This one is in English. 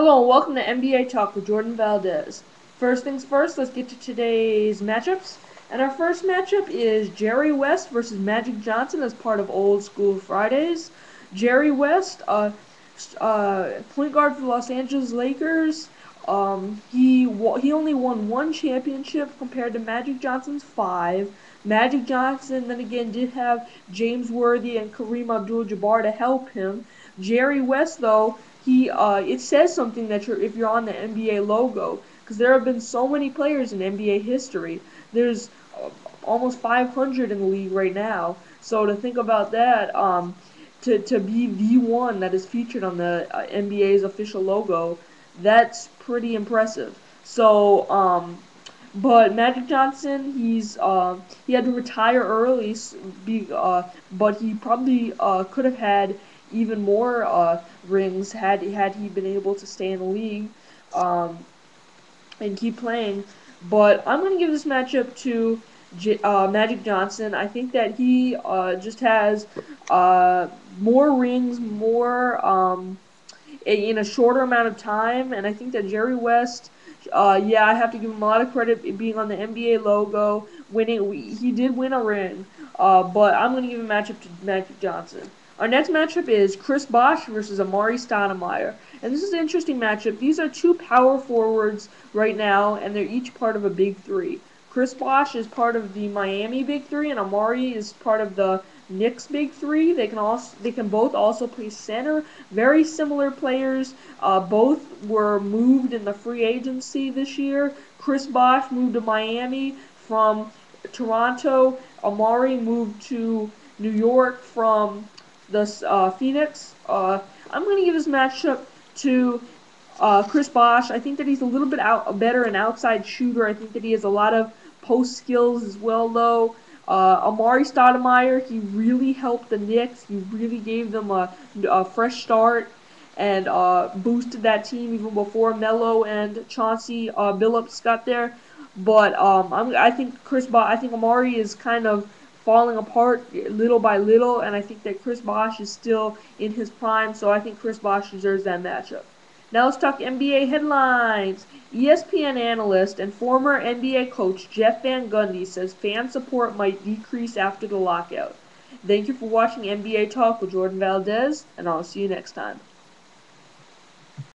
Hello and welcome to NBA Talk with Jordan Valdez. First things first, let's get to today's matchups. And our first matchup is Jerry West versus Magic Johnson as part of Old School Fridays. Jerry West, point guard for the Los Angeles Lakers. He only won one championship compared to Magic Johnson's five. Magic Johnson then again did have James Worthy and Kareem Abdul-Jabbar to help him. Jerry West though he it says something that if you're on the NBA logo, because there have been so many players in NBA history. There's almost 500 in the league right now. So to think about that, to be the one that is featured on the NBA's official logo, that's pretty impressive. So but Magic Johnson, he had to retire early, but he probably could have had even more rings had he been able to stay in the league um, and keep playing. But I'm going to give this matchup to Magic Johnson. I think that he just has uh, more rings, more in a shorter amount of time. And I think that Jerry West, yeah, I have to give him a lot of credit being on the NBA logo, winning. He did win a ring, but I'm going to give a matchup to Magic Johnson. Our next matchup is Chris Bosh versus Amari Stoudemire. And this is an interesting matchup. These are two power forwards right now, and they're each part of a big three. Chris Bosh is part of the Miami Big Three, and Amari is part of the Knicks Big Three. They can both also play center. Very similar players. Both were moved in the free agency this year. Chris Bosh moved to Miami from Toronto. Amari moved to New York from the Phoenix. I'm going to give this matchup to Chris Bosh. I think that he's a little bit better an outside shooter. I think that he has a lot of post skills as well, though. Amari Stoudemire, he really helped the Knicks. He really gave them a fresh start and boosted that team even before Melo and Chauncey Billups got there. But I think I think Amari is kind of falling apart little by little, and I think that Chris Bosh is still in his prime. So I think Chris Bosh deserves that matchup. Now let's talk NBA headlines. ESPN analyst and former NBA coach Jeff Van Gundy says fan support might decrease after the lockout. Thank you for watching NBA Talk with Jordan Valdez, and I'll see you next time.